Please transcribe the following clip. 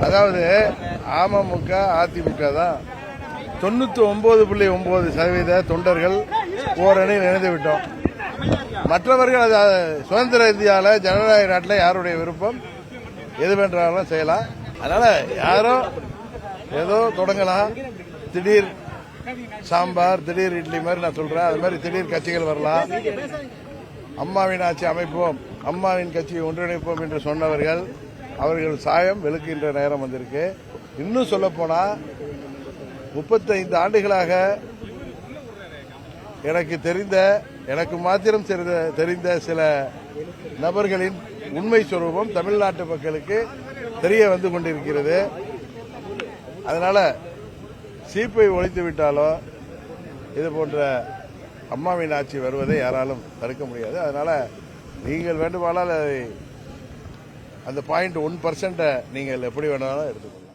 அதாவது அமமுக அதிமுக தான் 99.9% தொண்டர்கள் ஓரணியில் இணைந்து விட்டோம். மற்றவர்கள் சுதந்திர இந்தியாவில் ஜனநாயக நாட்டில் யாருடைய விருப்பம் எது வேண்டாலும் செய்யலாம். அதனால யாரோ ஏதோ தொடங்கலாம். திடீர் சாம்பார், திடீர் இட்லி மாதிரி நான் சொல்றேன். அது மாதிரி திடீர் கட்சிகள் வரலாம். அம்மாவின் ஆட்சி அமைப்போம், அம்மாவின் கட்சியை ஒன்றிணைப்போம் என்று சொன்னவர்கள் அவர்கள் சாயம் வெளுக்கின்ற நேரம் வந்திருக்கு. இன்னும் சொல்ல போனா 35 ஆண்டுகளாக எனக்கு மாத்திரம் தெரிந்த சில நபர்களின் உண்மை சொரூபம் தமிழ்நாட்டு மக்களுக்கு தெரிய வந்து கொண்டிருக்கிறது. அதனால சீப்பை ஒழித்து விட்டாலோ இது போன்ற அம்மாவின் ஆட்சி வருவதை யாராலும் தடுக்க முடியாது. அதனால நீங்கள் வேண்டுமானால் அந்த 0.1% நீங்கள் எப்படி வேணாலும் எடுத்துக்கணும்.